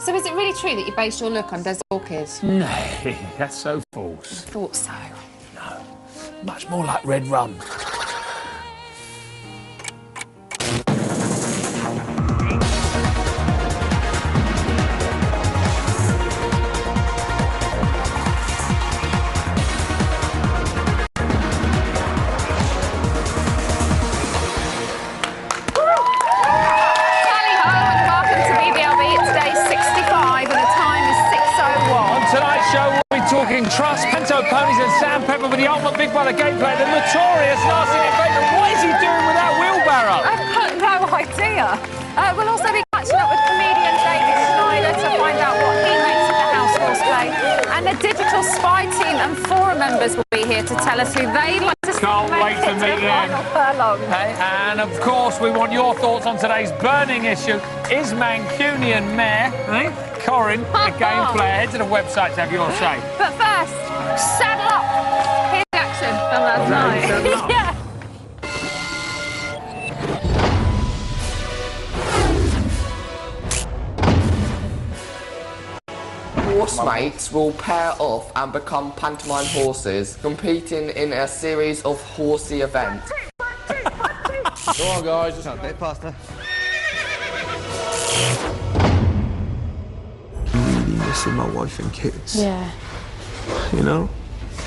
So is it really true that you based your look on Des orchids? No, that's so false. I thought so. No, much more like red rum. Talking trust, pinto ponies and sandpaper with the ultimate Big Brother gameplay, the notorious nasty Nick Bateman. What is he doing with that wheelbarrow? I've got no idea. We'll also be catching up with comedian David Schneider to find out what he makes of the house cosplay. And the digital spy team and forum members will be here to tell us who they'd like to see. Can't wait to meet them. Hey, and of course, we want your thoughts on today's burning issue. Is Mancunian Mayor, Corin, a game player? Head to the website to have your say. But first, saddle up. Here's the action from last night. Yeah. Horsemates will pair off and become pantomime horses, competing in a series of horsey events. Go on, guys, just a bit faster. Really missing my wife and kids. Yeah. You know?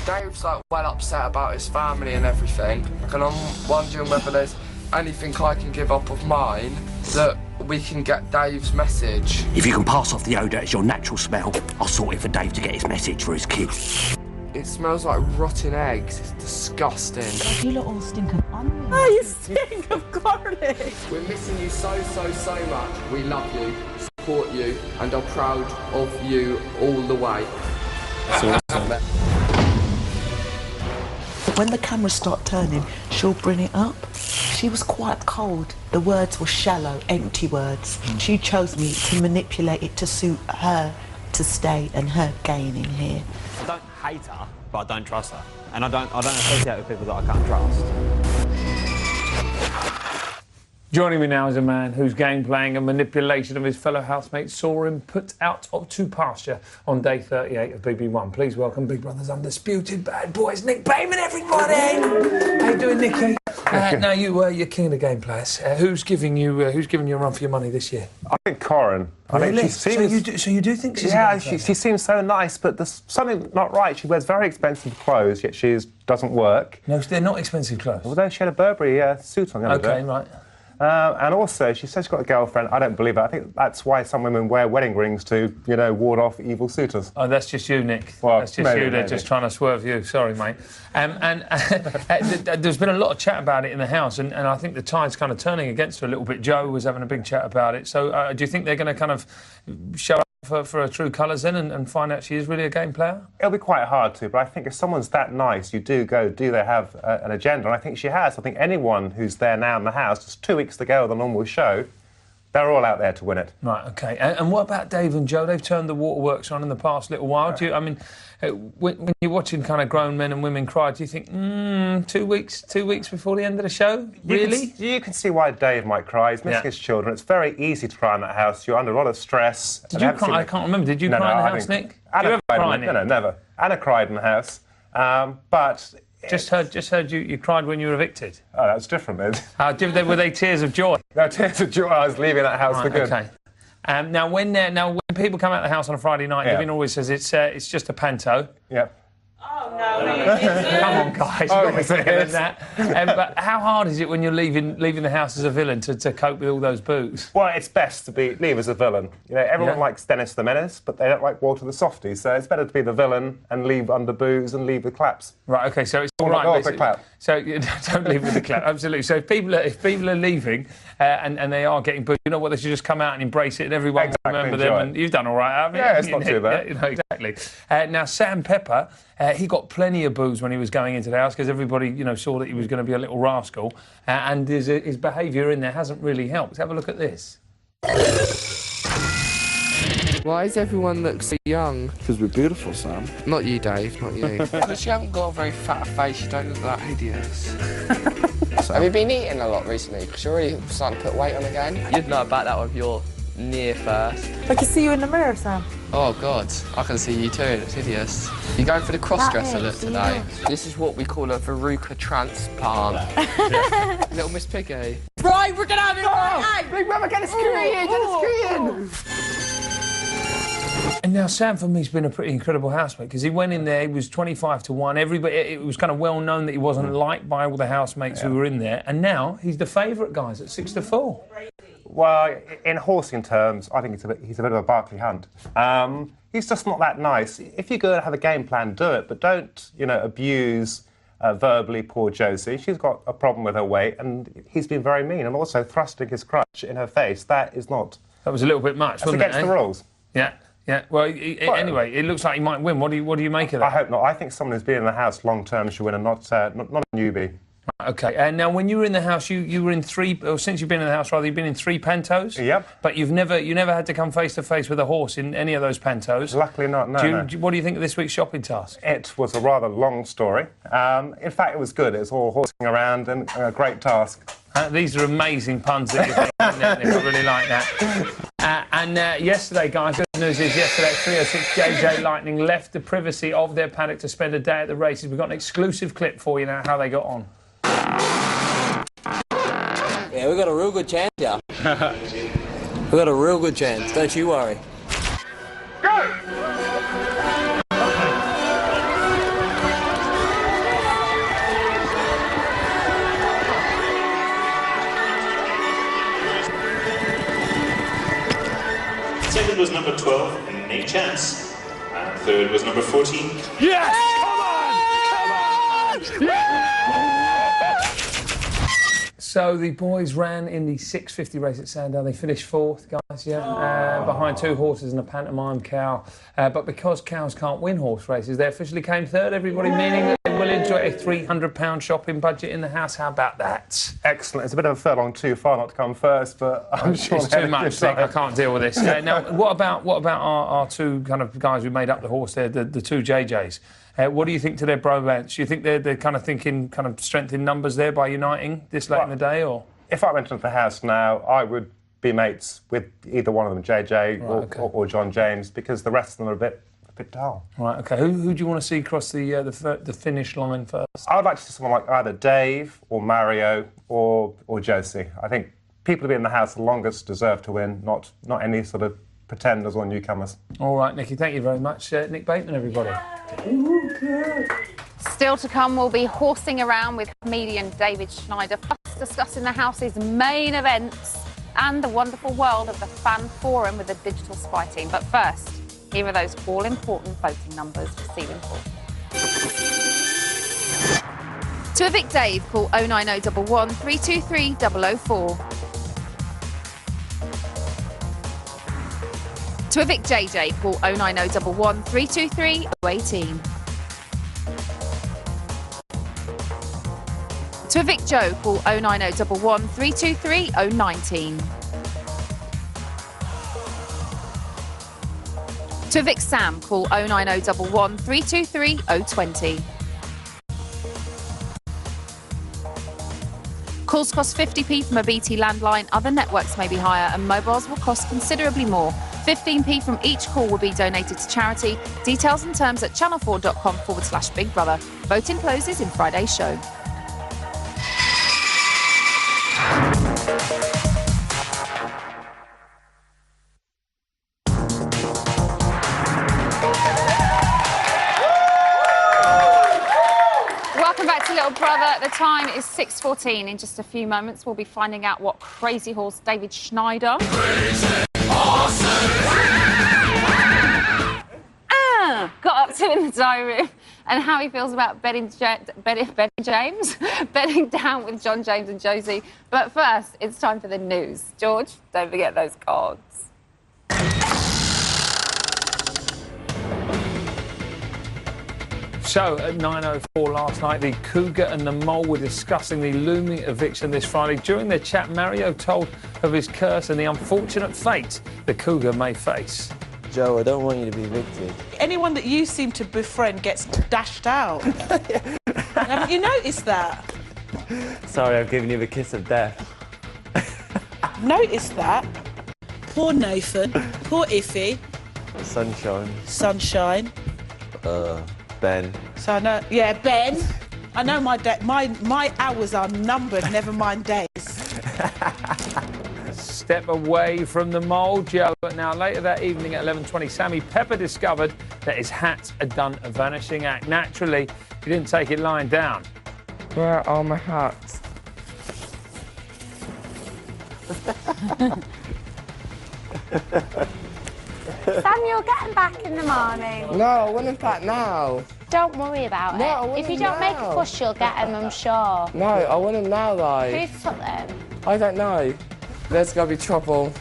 Dave's like well upset about his family and everything, and I'm wondering whether there's anything I can give up of mine that we can get Dave's message. If you can pass off the odour as your natural smell, I'll sort it for Dave to get his message for his kids. It smells like rotten eggs. It's disgusting. You lot all stink of onions. Oh, you stink of garlic. We're missing you so much. We love you, support you, and are proud of you all the way. When the cameras start turning, she'll bring it up. She was quite cold. The words were shallow, empty words. She chose me to manipulate it to suit her to stay and her gain in here. I don't hate her, but I don't trust her. And I don't associate with people that I can't trust. Joining me now is a man whose game playing and manipulation of his fellow housemates saw him put out to pasture on day 38 of BB1. Please welcome Big Brother's undisputed bad boys, Nick Bateman, everybody! How you doing, Nicky? Now you're king of the game players. Who's giving you a run for your money this year? I think Corin. Really? She seems... So you do think she's Yeah, she seems so nice, but there's something not right. She wears very expensive clothes, yet she doesn't work. No, they're not expensive clothes. Although she had a Burberry suit on the other day. Okay, right. And also, she says she's got a girlfriend. I don't believe it. I think that's why some women wear wedding rings to, ward off evil suitors. Oh, that's just you, Nick. Well, that's just you. They're just trying to swerve you. Sorry, mate. There's been a lot of chat about it in the house, and I think the tide's kind of turning against her a little bit. Joe was having a big chat about it. So do you think they're going to kind of show up for her true colours then and find out she is really a game player? It'll be quite hard to, but I think if someone's that nice, do they have an agenda? And I think she has. I think anyone who's there now in the house, just 2 weeks to go of the normal show, they're all out there to win it. Right, OK. And what about Dave and Joe? They've turned the waterworks on in the past little while. When you're watching kind of grown men and women cry, do you think, 2 weeks before the end of the show? Really? You can see why Dave might cry. He's missing his children. It's very easy to cry in that house. You're under a lot of stress. Did you cry? I can't remember. Did you cry in the house, Nick? Anna cried. No, never. Anna cried in the house. But... Just heard you cried when you were evicted. Oh, that's different, then. Were they tears of joy? No, tears of joy. I was leaving that house for good. OK. Now, when people come out of the house on a Friday night, Davina always says it's just a panto. Yep. Oh, no. Come on, guys. But how hard is it when you're leaving the house as a villain to cope with all those boos? Well, it's best to leave as a villain. Everyone likes Dennis the Menace, but they don't like Walter the Softy, so it's better to be the villain and leave under boos and leave the claps. Right, OK, so it's all right. Go off the clap. So don't leave with the clap, absolutely. So if people are leaving and they are getting booed, you know what, they should just come out and embrace it and everyone remember them. And you've done all right, haven't you? Yeah, it's not too bad. Exactly. Now, Sam Pepper, he got plenty of boos when he was going into the house because everybody, saw that he was going to be a little rascal, and his behaviour in there hasn't really helped. Have a look at this. Why does everyone look so young? Because we're beautiful, Sam. Not you, Dave, not you. Because you haven't got a very fat face, you don't look that hideous. Have you been eating a lot recently? Because you're really starting to put weight on again. You'd know about that with your near first. I can see you in the mirror, Sam. Oh God, I can see you too, it looks hideous. You're going for the cross-dresser look today. This is what we call a verruca transplant. Little Miss Piggy. Right, we're gonna have it Oh, Big Brother, get a screen, get a screen! And now Sam, for me, has been a pretty incredible housemate because he went in there, he was 25 to 1. Everybody, it was kind of well known that he wasn't liked by all the housemates who were in there. And now he's the favourite, guys, at 6 to 4. Well, in horsing terms, I think he's a bit of a Barkley Hunt. He's just not that nice. If you go and have a game plan, do it, but don't, abuse verbally poor Josie. She's got a problem with her weight, and he's been very mean, and also thrusting his crutch in her face. That is not. That was a little bit much, wasn't it? Against the rules. Yeah. Yeah, well, anyway, it looks like he might win. What do you make of that? I hope not. I think someone who's been in the house long term should win, and not a newbie. Okay, and now when you were in the house, you were in 3, or since you've been in the house, rather, you've been in 3 pantos? Yep. But you never had to come face to face with a horse in any of those pantos? Luckily not, no. What do you think of this week's shopping task? It was a rather long story. In fact, it was good. It was all horsing around and a great task. These are amazing puns that you're making there, Nick. I really like that. And yesterday, guys, good news is yesterday at 3:06, JJ Lightning left the privacy of their paddock to spend a day at the races. We've got an exclusive clip for you now, how they got on. Yeah, we've got a real good chance here. We've got a real good chance, don't you worry. Go! Second was number 12, Nate Chance. And third was number 14. Yes! Come on! Yeah! So the boys ran in the 650 race at Sandown. They finished 4th, guys, behind 2 horses and a pantomime cow. But because cows can't win horse races, they officially came 3rd, everybody, meaning that they will enjoy a £300 shopping budget in the house. How about that? Excellent. It's a bit of a furlong too far not to come first, but I'm sure it's too much, Nick. I can't deal with this. Now, what about our 2 kind of guys who made up the horse there, the 2 JJs? What do you think to their bromance? Do you think they're kind of thinking kind of strength in numbers there by uniting this late in the day, or? If I went into the house now, I would be mates with either one of them, JJ or John James, because the rest of them are a bit dull. Right. Okay. Who do you want to see cross the finish line first? I would like to see someone like either Dave or Mario or Josie. I think people who've been in the house the longest deserve to win, not any sort of pretenders or newcomers. All right, Nicky, thank you very much. Nick Bateman, everybody. Still to come, we'll be horsing around with comedian David Schneider, plus discussing the house's main events and the wonderful world of the fan forum with the digital spy team. But first, here are those all-important voting numbers for Season 4. To evict Dave, call 09011 323 004. To evict JJ, call 09011 323 018. To evict Joe, call 09011 323 019. To evict Sam, call 09011 323 020. Calls cost 50p from a BT landline. Other networks may be higher and mobiles will cost considerably more. 15p from each call will be donated to charity. Details and terms at channel4.com/Big Brother. Voting closes in Friday's show. Welcome back to Little Brother. The time is 6:14. In just a few moments, we'll be finding out what crazy horse David Schneider got up to in the diary room, and how he feels about betting down with John James and Josie. But first, it's time for the news. George, don't forget those cards. So, at 9:04 last night, the Cougar and the Mole were discussing the looming eviction this Friday. During their chat, Mario told of his curse and the unfortunate fate the Cougar may face. Joe, I don't want you to be evicted. Anyone that you seem to befriend gets dashed out. Haven't you noticed that? Sorry, I've given you the kiss of death. Noticed that? Poor Nathan. Poor Iffy. Sunshine. Sunshine. Ben. So I know, yeah, Ben. I know my hours are numbered, never mind days. Step away from the mould, Joe. Now, later that evening at 11:20, Sammy Pepper discovered that his hat had done a vanishing act. Naturally, he didn't take it lying down. Where are my hats? Sam, you'll get them back in the morning. No, I want them back now. Don't worry about it. If you don't make a fuss, you'll get them, I'm sure. No, I want them now, though. Who took them? I don't know. There's gonna be trouble.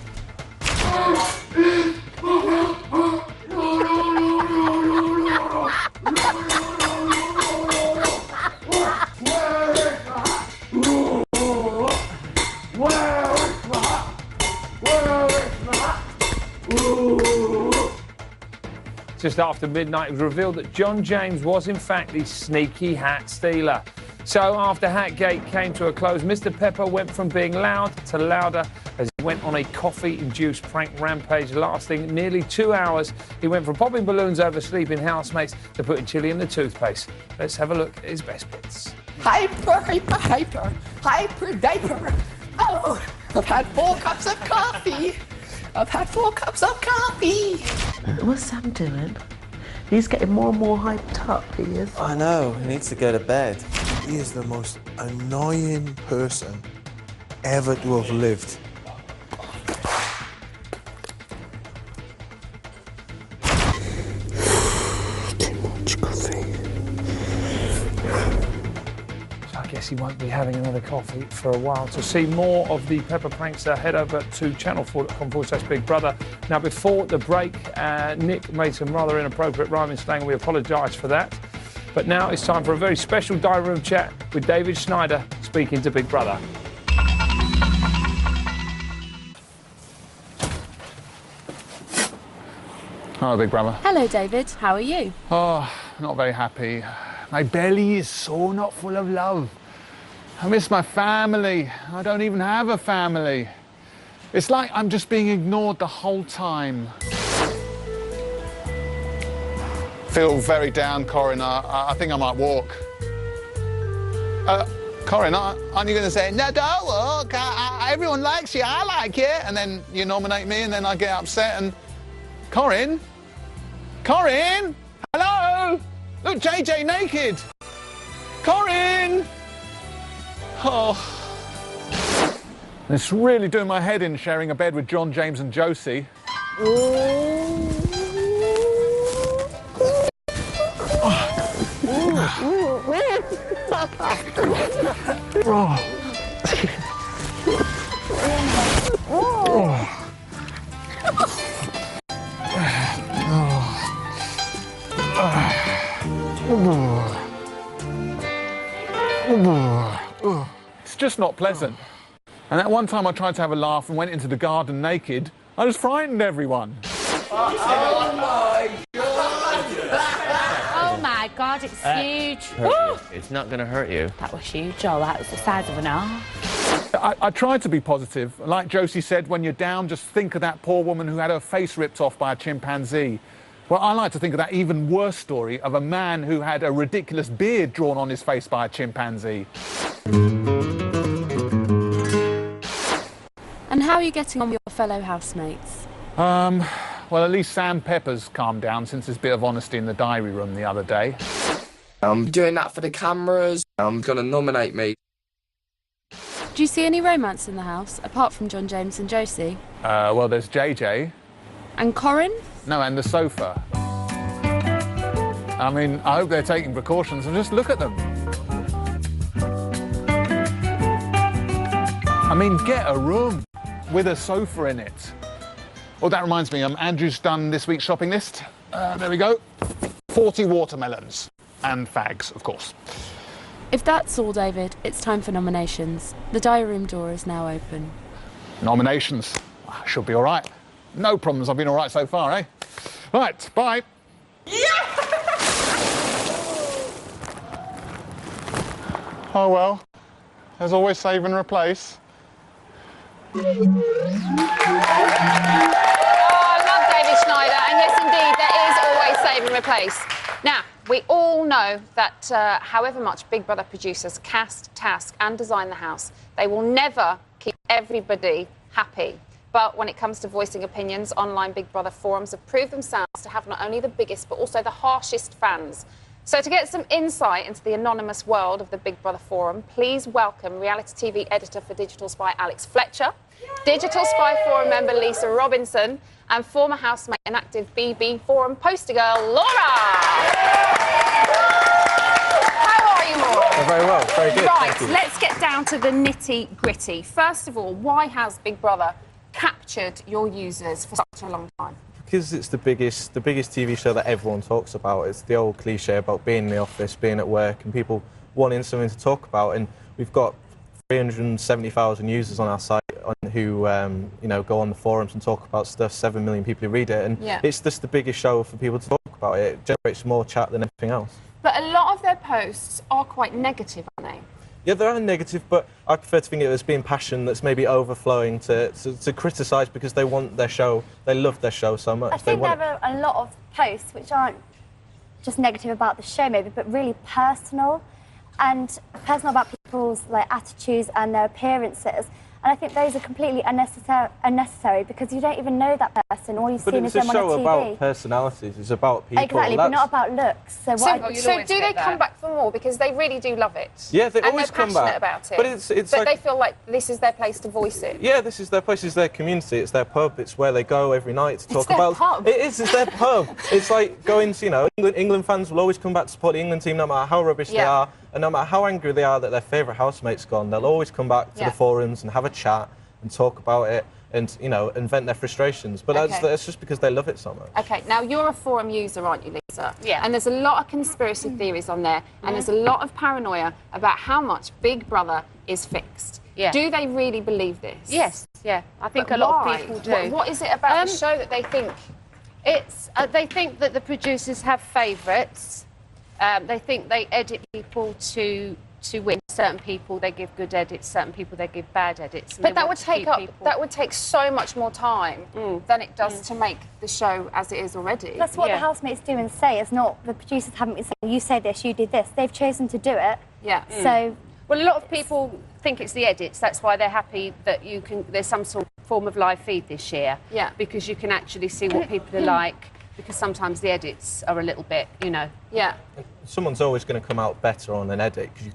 Just after midnight, it was revealed that John James was in fact the sneaky hat stealer. So after Hatgate came to a close, Mr. Pepper went from being loud to louder as he went on a coffee-induced prank rampage lasting nearly 2 hours. He went from popping balloons over sleeping housemates to putting chili in the toothpaste. Let's have a look at his best bits. Hyper diaper. Oh, I've had 4 cups of coffee. What's Sam doing? He's getting more and more hyped up, he is. I know, he needs to go to bed. He is the most annoying person ever to have lived. Too much coffee. So I guess he won't be having another coffee for a while. To see more of the Pepper prankster, head over to channel4.com/Big Brother. Now, before the break, Nick made some rather inappropriate rhyming slang, and we apologise for that. But now it's time for a very special diary room chat with David Schneider speaking to Big Brother. Hello, Big Brother. Hello, David. How are you? Oh, not very happy. My belly is so not full of love. I miss my family. I don't even have a family. It's like I'm just being ignored the whole time. Feel very down, Corin. I think I might walk. Corin, aren't you going to say, no, don't walk, everyone likes you, I like you, and then you nominate me and then I get upset and... Corin? Corin? Hello? Look, JJ naked. Corin! Oh. It's really doing my head in sharing a bed with John, James and Josie. It's just not pleasant. And that one time I tried to have a laugh and went into the garden naked, I just frightened everyone. Oh my God, it's huge. It's not going to hurt you. That was huge, oh, that was the size of an arm. I tried to be positive. Like Josie said, when you're down, just think of that poor woman who had her face ripped off by a chimpanzee. Well, I like to think of that even worse story of a man who had a ridiculous beard drawn on his face by a chimpanzee. And how are you getting on with your fellow housemates? Well, at least Sam Pepper's calmed down since his bit of honesty in the diary room the other day. I'm doing that for the cameras. I'm going to nominate me. Do you see any romance in the house, apart from John James and Josie? Well, there's JJ. And Corin? No, and the sofa. I mean, I hope they're taking precautions and just look at them. I mean, get a room with a sofa in it. Oh, that reminds me, Andrew's done this week's shopping list. There we go. 40 watermelons. And fags, of course. If that's all, David, it's time for nominations. The diary room door is now open. Nominations. Should be all right. No problems, I've been all right so far, eh? Right, bye. Oh, well, there's always save and replace. I love David Schneider, and yes, indeed, there is always save and replace. Now, we all know that however much Big Brother producers cast, task and design the house, they will never keep everybody happy. But when it comes to voicing opinions, online Big Brother forums have proved themselves to have not only the biggest, but also the harshest fans. So to get some insight into the anonymous world of the Big Brother forum, please welcome reality TV editor for Digital Spy Alex Fletcher, Digital Spy forum member Lisa Robinson, and former housemate and active BB forum poster girl, Laura. How are you, Laura? Very well, very good. Right, let's get down to the nitty-gritty. First of all, why has Big Brother captured your users for such a long time? Because it's the biggest TV show that everyone talks about. It's the old cliche about being in the office, being at work, and people wanting something to talk about. And we've got 370,000 users on our site who, you know, go on the forums and talk about stuff. 7 million people who read it, and it's just the biggest show for people to talk about. It generates more chat than anything else. But a lot of their posts are quite negative, aren't they? Yeah, they are negative, but I prefer to think of it as being passion that's maybe overflowing to criticise because they want their show, they love their show so much. I think there are a lot of posts which aren't just negative about the show maybe, but really personal, and personal about people's like attitudes and their appearances. And I think those are completely unnecessary because you don't even know that person. All you've seen is them on a TV. But it's a show about personalities. It's about people. Exactly, but not about looks. So do they come back for more? Because they really do love it. Yeah, they always come back. And they're passionate about it. But it's but like, they feel like this is their place to voice it. Yeah, this is their place. It's their community. It's their pub. It's where they go every night to talk about. Pub. It is. It's their pub. It's like going to, you know, England fans will always come back to support the England team no matter how rubbish they are, and no matter how angry they are that their favourite housemate's gone. They'll always come back to the forums and have a chat and talk about it and, you know, and vent their frustrations. But that's just because they love it so much. OK, now you're a forum user, aren't you, Lisa? Yeah. And there's a lot of conspiracy theories on there, and there's a lot of paranoia about how much Big Brother is fixed. Yeah. Do they really believe this? Yes, yeah. I think But a lot why? of people do. What is it about the show that they think? It's they think that the producers have favourites. They think they edit people to win. Certain people they give good edits, certain people they give bad edits. But that would take so much more time than it does to make the show as it is already. That's what the housemates do and say. It's not the producers haven't been saying you say this, you did this. They've chosen to do it. Yeah. So well, a lot of people think it's the edits. That's why they're happy that there's some sort of form of live feed this year. Yeah. Because you can actually see what people are like. Because sometimes the edits are a little bit, you know. Yeah. Someone's always going to come out better on an edit because you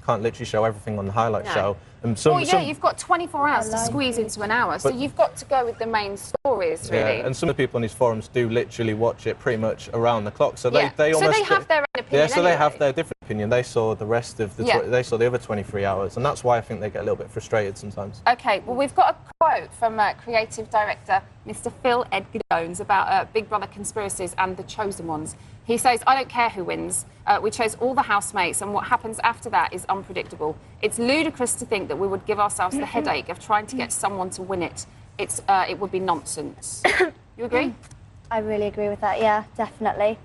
can't literally show everything on the highlight show. And you've got 24 hours to squeeze into an hour, so you've got to go with the main stories, really. Yeah, and some of the people on these forums do literally watch it pretty much around the clock. So they almost... So they have their own opinion. Yeah, so they have their different opinion. They saw the rest of the... They saw the other 23 hours, and that's why I think they get a little bit frustrated sometimes. OK, well, we've got a quote from creative director Mr Phil Edgar Jones about Big Brother conspiracies and the chosen ones. He says, "I don't care who wins. We chose all the housemates, and what happens after that is unpredictable. It's ludicrous to think that we would give ourselves the headache of trying to get someone to win it. It would be nonsense." You agree? I really agree with that, yeah, definitely.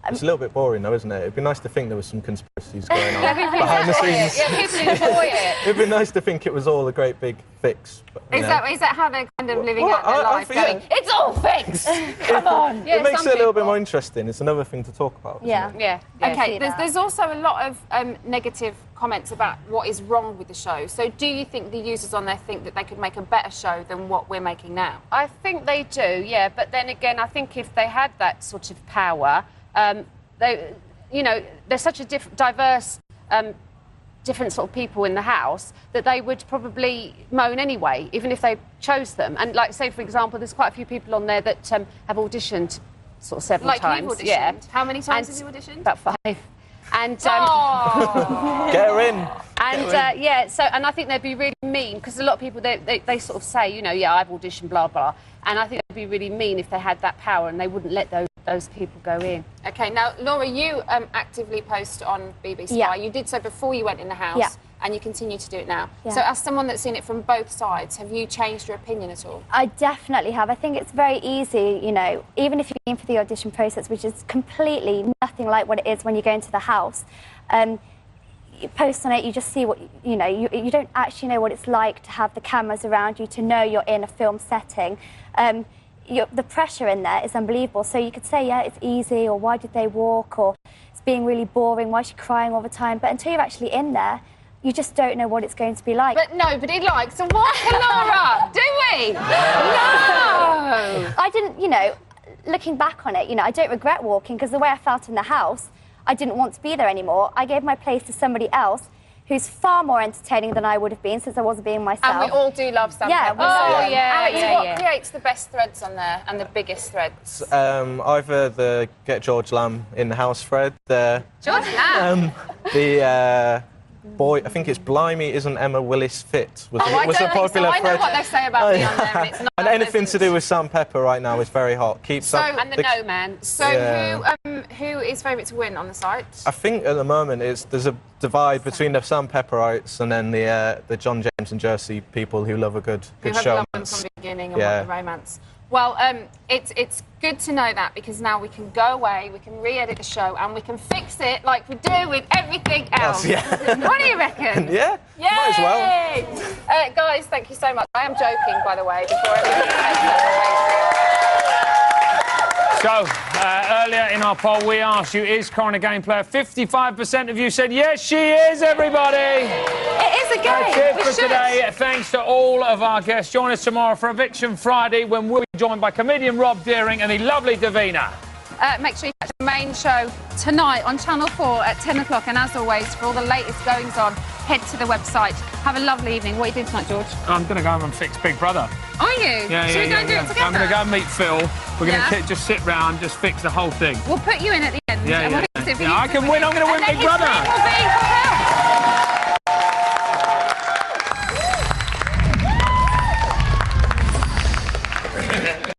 It's a little bit boring, though, isn't it? It'd be nice to think there was some conspiracies going on behind the scenes. Yeah, people enjoy it. It'd be nice to think it was all a great big fix. But, is that how they're kind of living out their life? Going, it's all fixed. Come on. It makes it a little bit more interesting. It's another thing to talk about. Yeah. OK, there's also a lot of negative comments about what is wrong with the show. So do you think the users on there think that they could make a better show than what we're making now? I think they do, yeah. But then again, I think if they had that sort of power, there's such a diverse, different sort of people in the house that they would probably moan anyway, even if they chose them. And like, say, for example, there's quite a few people on there that have auditioned sort of several times. Like you've auditioned? Yeah. How many times have you auditioned? About 5. And get her in. And and I think they'd be really mean because a lot of people they sort of say, you know, yeah, I've auditioned, blah blah, and I think it'd be really mean if they had that power and they wouldn't let those people go in. OK, now Laura, you actively post on BB Spy. Yeah. You did so before you went in the house, and you continue to do it now. Yeah. So as someone that's seen it from both sides, have you changed your opinion at all? I definitely have. I think it's very easy, you know, even if you're in for the audition process, which is completely nothing like what it is when you go into the house. you post on it, you just see what, you know, you don't actually know what it's like to have the cameras around you, to know you're in a film setting. The pressure in there is unbelievable. So you could say, yeah, it's easy, or why did they walk, or it's being really boring, why is she crying all the time? But until you're actually in there, you just don't know what it's going to be like. But nobody likes to walk, Laura, do we? No! I didn't, you know, looking back on it, you know, I don't regret walking, because the way I felt in the house, I didn't want to be there anymore. I gave my place to somebody else who's far more entertaining than I would have been, since I wasn't being myself. And we all do love Sam Pepper. Alex, what creates the best threads on there and the biggest threads? Either the Get George Lamb in the house thread, George Lamb? Boy, I think it's Blimey Isn't Emma Willis Fit was a popular I know what they say about me on there, and it's not and anything to do with Sam Pepper right now is very hot. And the No Man. So who is favourite to win on the site? I think at the moment there's a divide between the Sam Pepperites and then the John James and Jersey people who love a good show. From the beginning and want the romance. Well, it's good to know that, because now we can go away, we can re-edit the show, and we can fix it like we do with everything else. What do you reckon? Yeah, might as well. Guys, thank you so much. I am joking, by the way, before everybody takes that. So, earlier in our poll, we asked you, is Corin a game player? 55% of you said, yes, she is, everybody! It is a game. That's it for today. Thanks to all of our guests. Join us tomorrow for Eviction Friday, when we'll be joined by comedian Rob Deering and the lovely Davina. Make sure you catch the main show tonight on Channel 4 at 10 o'clock. And as always, for all the latest goings-on, head to the website. Have a lovely evening. What are you doing tonight, George? I'm going to go home and fix Big Brother. Are you? Yeah, Should we go and do it together? I'm going to go and meet Phil. We're going to just sit round, just fix the whole thing. We'll put you in at the end. I can win. I'm going to win Big Brother. His name will be Phil.